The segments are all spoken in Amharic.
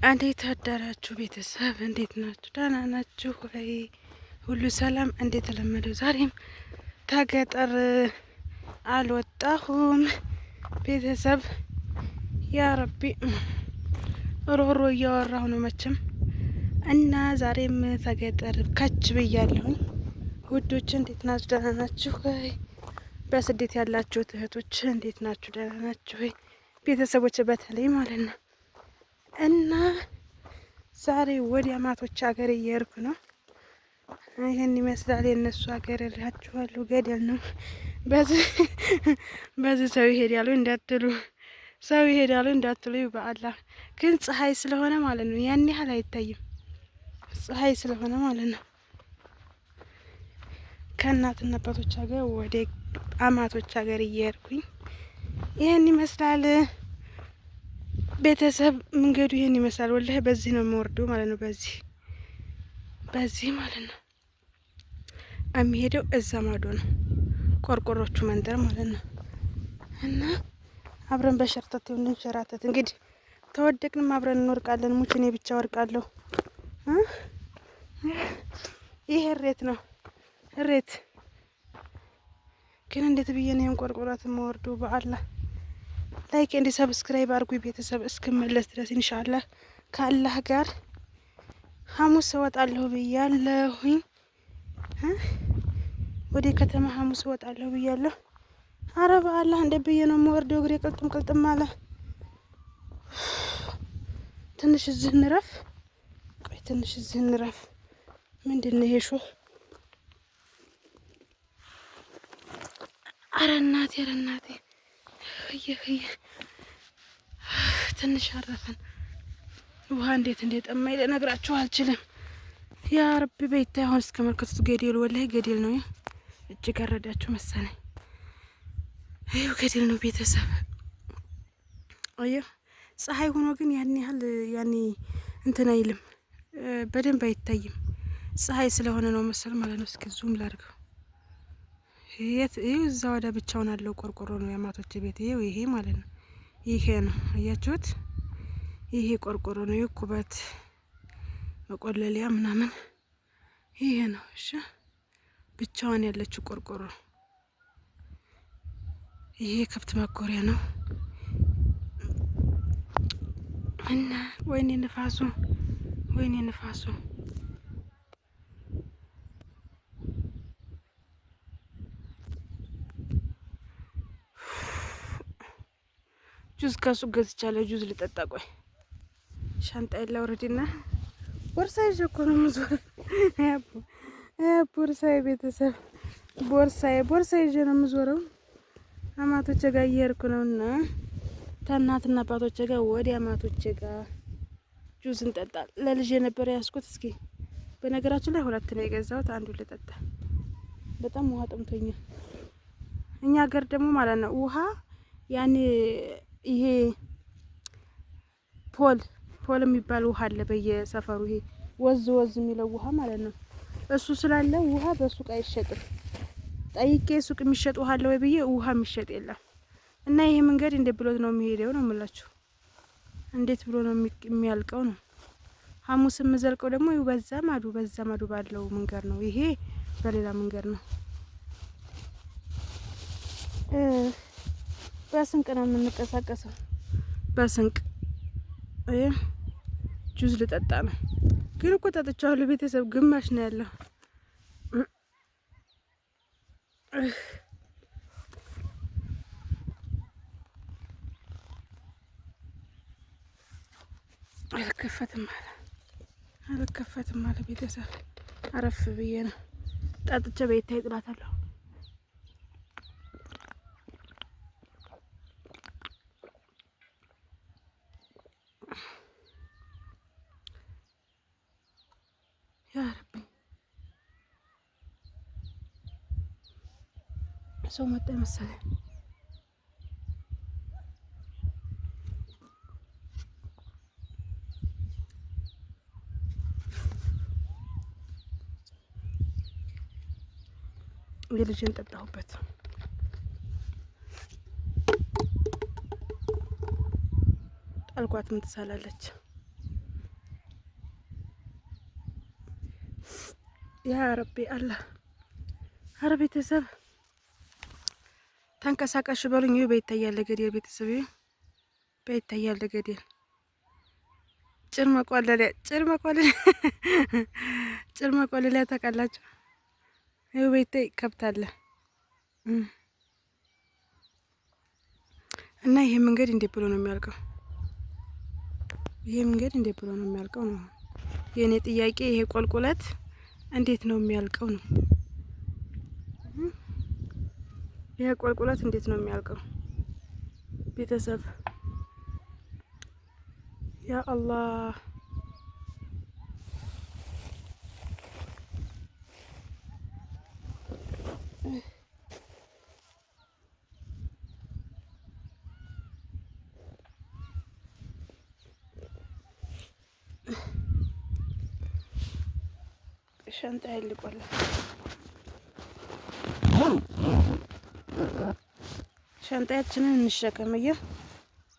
እንዴት አደራችሁ ቤተሰብ? እንዴት ናችሁ? ደህና ናችሁ ወይ? ሁሉ ሰላም? እንዴት ተለመደው ዛሬም ተገጠር አልወጣሁም ቤተሰብ። ያ ረቢ ሮሮ እያወራሁ ነው መቼም እና ዛሬም ተገጠር ከች ብያለሁኝ ውዶች። እንዴት ናችሁ? ደህና ናችሁ ወይ? በስደት ያላችሁት እህቶች እንዴት ናችሁ? ደህና ናችሁ ወይ? ቤተሰቦች በተለይ ማለት ነው። እና ዛሬ ወደ አማቶች ሀገር እየሄድኩ ነው። ይህን ይመስላል የእነሱ ሀገር እላችኋለሁ። ገደል ነው። በዚህ ሰው ይሄዳሉ እንዳትሉ፣ ሰው ይሄዳሉ እንዳትሉ። በአላህ ግን ፀሐይ ስለሆነ ማለት ነው ያን ያህል አይታይም። ፀሐይ ስለሆነ ማለት ነው። ከእናትና አባቶች ሀገር ወደ አማቶች ሀገር እየሄድኩኝ ይህን ይመስላል ቤተሰብ። መንገዱ ይሄን ይመስላል። ወላሂ በዚህ ነው የምወርደው ማለት ነው። በዚህ ማለት ነው የሚሄደው እዛ ማዶ ነው፣ ቆርቆሮቹ መንደር ማለት ነው። እና አብረን በሸርተት እንሸራተት። እንግዲህ ተወደቅንም አብረን እንወርቃለን። ሙች እኔ ብቻ ወርቃለሁ። ይሄ እሬት ነው እሬት። ግን እንዴት ብዬ ነው ይሄን ቆርቆራት የምወርደው? በአላህ ላይክ እንዲ ሰብስክራይብ አድርጉ ቤተሰብ። እስክመለስ ድረስ ኢንሻአላህ ከአላህ ጋር ሐሙስ እወጣለሁ ብያለሁኝ። ወደ ከተማ ሐሙስ እወጣለሁ ብያለሁ። አረ በአላህ እንደ ብዬ ነው የምወርደው። እግሬ ቅልጥም አለ። ትንሽ እዚህ እንረፍ። ቆይ ትንሽ እዚህ እንረፍ። ምንድነው ይሄ ሾህ? አረ እናቴ ትንሽ አረፈን። ውሃ እንዴት እንደጠማኝ ልነግራችሁ አልችልም። ያ ረቢ ቤት አሁን እስከመልከቱት ገደል፣ ወላሂ ገደል ነው። እጅግ አረዳችሁ መሰለኝ። ይኸው ገደል ነው ቤተሰብ። አየሁ ፀሐይ ሆኖ ግን ያን ያህል ያኔ እንትን አይልም፣ በደንብ አይታይም። ፀሐይ ስለሆነ ነው መሰል ማለት ነው። እስኪ ዙም ላድርገው። ይኸው እዛ ወደ ብቻውን አለው ቆርቆሮ ነው የአማቶች ቤት። ይኸው ይሄ ማለት ነው። ይሄ ነው አያችሁት? ይሄ ቆርቆሮ ነው የኩበት መቆለሊያ ምናምን ይሄ ነው። እሺ ብቻዋን ያለችው ቆርቆሮ። ይሄ ከብት ማጎሪያ ነው። እና ወይኔ ንፋሱ ጁዝ ከሱቅ ገዝቻለሁ። ጁዝ ልጠጣ። ቆይ ሻንጣዬን ላውርድና ቦርሳዬ ይዤ እኮ ነው የምዞረው። ቦርሳዬ ቤተሰብ ቦርሳዬ ይዤ ነው የምዞረው። አማቶቼ ጋር እየሄድኩ ነውና ከእናትና አባቶቼ ጋር ወደ አማቶቼ ጋር ጁዝ እንጠጣ። ለልጄ ነበር ያስኩት። እስኪ በነገራችን ላይ 2 ነው የገዛሁት። አንዱን ልጠጣ። በጣም ውሃ ጠምቶኛል። እኛ ሀገር ደግሞ ማለት ነው ውሃ ያኔ ይሄ ፖል የሚባል ውሃ አለ በየሰፈሩ። ይሄ ወዝ የሚለው ውሃ ማለት ነው። እሱ ስላለ ውሃ በሱቅ አይሸጥም። ጠይቄ ሱቅ የሚሸጥ ውሃ አለ ወይ ብዬ ውሃ የሚሸጥ የለም። እና ይሄ መንገድ እንዴት ብሎት ነው የሚሄደው ነው የምላችሁ። እንዴት ብሎ ነው የሚያልቀው ነው። ሐሙስ የምዘልቀው ደግሞ በዛ ማዱ ባለው መንገድ ነው። ይሄ በሌላ መንገድ ነው። በስንቅ ነው የምንቀሳቀሰው። በስንቅ ጁዝ ልጠጣ ነው። ግን እኮ ጠጥቻለሁ ቤተሰብ፣ ግማሽ ነው ያለው። አልከፈትም አለ ቤተሰብ። አረፍ ብዬ ነው ጠጥቼ ቤት ይጥላታለሁ። ያ ረቢ ሰው መጣ መሰለኝ። የልጅን ጠጣሁበት። ጣልኳትም ትሳላለች። ያ ረቢ አላህ። ኧረ ቤተሰብ ተንቀሳቃሽ በሉኝ። በይታያለ ገደል ቤተሰብ በይታያለ ገደል ጭር መቆለሊያ ጭር መቆለሊያ ታውቃላችሁ? ይኸው በይታይ ከብታለ እና ይሄ መንገድ እንዴት ብሎ ነው የሚያልቀው? ይሄ መንገድ እንዴት ብሎ ነው የሚያልቀው ነው የእኔ ጥያቄ። ይሄ ቁልቁለት እንዴት ነው የሚያልቀው ነው? ይሄ ቁልቁለት እንዴት ነው የሚያልቀው ቤተሰብ? ያ አላህ ሻንጣ ይልቆላ ሻንጣያችንን እንሸከም።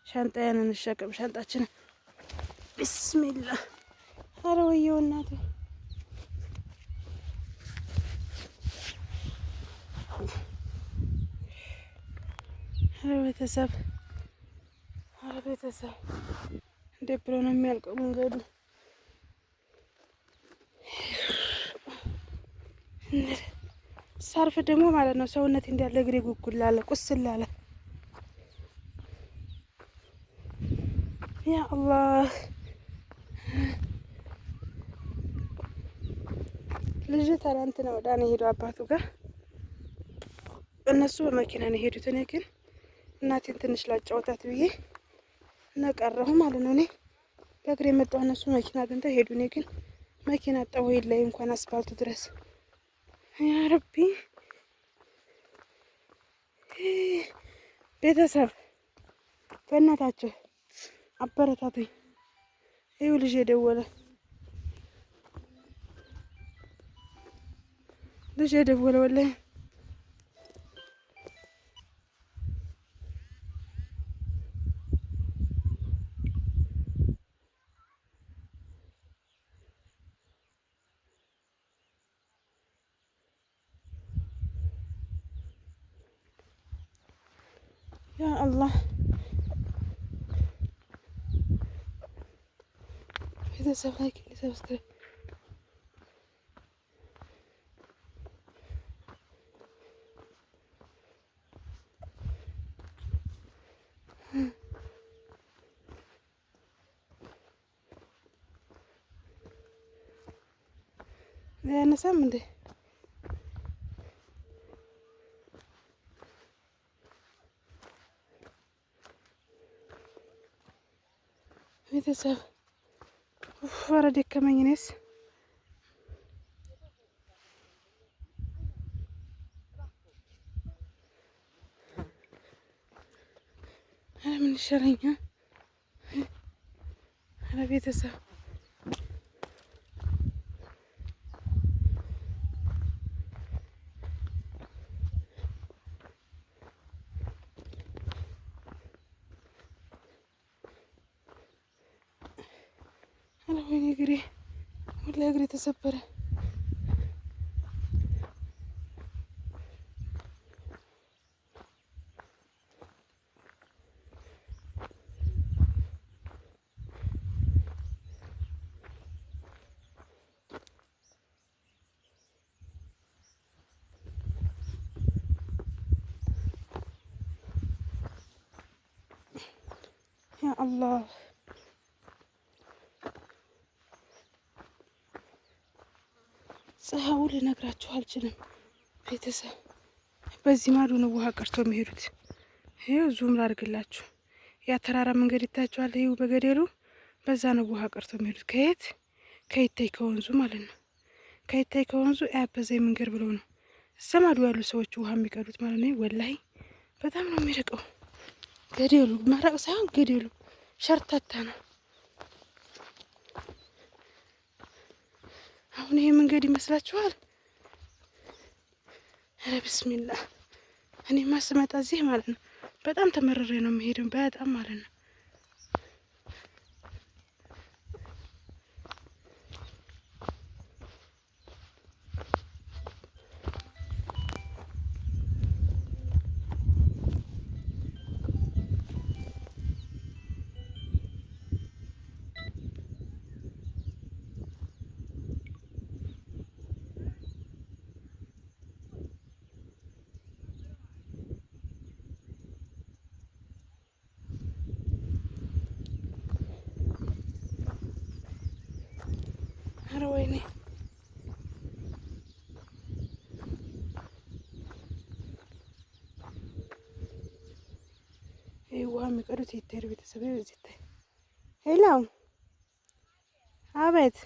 ሻንጣያን እንሸከም ሻንጣችንን። ቢስሚላህ። ኧረ ወየው እናቴ። ኧረ ቤተሰብ እንዴት ብሎ ነው የሚያልቀው መንገዱ? ሳርፍ ደግሞ ማለት ነው ሰውነት እንዳለ እግሬ ጉጉል አለ፣ ቁስል አለ። ያ አላህ። ልጅ ትናንትና ወደ እኔ ሄዱ አባቱ ጋር። እነሱ በመኪና ነው የሄዱት። እኔ ግን እናቴን ትንሽ ላጫወታት ብዬ ነቀረሁ ማለት ነው። እኔ በእግሬ የመጣሁ እነሱ መኪና አግኝተው ሄዱ። እኔ ግን መኪና አጣሁ ላይ እንኳን አስፋልቱ ድረስ። ያ ረቢ ቤተሰብ በእናታችሁ አበረታቱኝ። ይኸው ልጅ የደወለ ወላሂ ያ አላህ። ቤተሰብ ላይክ ሰብስክራይብ ያነሳም እንዴ? ቤተሰብ ኧረ ደከመኝ። እኔስ ኧረ ምን ይሻለኛል? ኧረ ቤተሰብ ወይኔ እግሬ ወላሂ እግሬ ተሰበረ። ያ አላህ ፀሐዩ ልነግራችሁ አልችልም ቤተሰብ። በዚህ ማዶ ነው ውሃ ቀርቶ የሚሄዱት። ይኸው ዙም ላድርግላችሁ። ያ ተራራ መንገድ ይታችኋል። ይኸው በገደሉ በዛ ነው ውሃ ቀርቶ የሚሄዱት። ከይታይ ከወንዙ ማለት ነው። ከይታይ ከወንዙ ያበዘይ መንገድ ብለው ነው እዛ ማዶ ያሉ ሰዎች ውሃ የሚቀዱት ማለት ነው። ወላሂ በጣም ነው የሚርቀው ገደሉ። መራቅ ሳይሆን ገደሉ ሸርታታ ነው። አሁን ይሄ መንገድ ይመስላችኋል? ኧረ ቢስሚላህ። እኔማ ስመጣ እዚህ ማለት ነው በጣም ተመረሬ ነው የምሄደው። በጣም ማለት ነው። ኧረ ወይኔ ይህ ውሃ የሚቀዱት ይታያል። ቤተሰብ እዚህ ይታይ። ሄሎ አቤት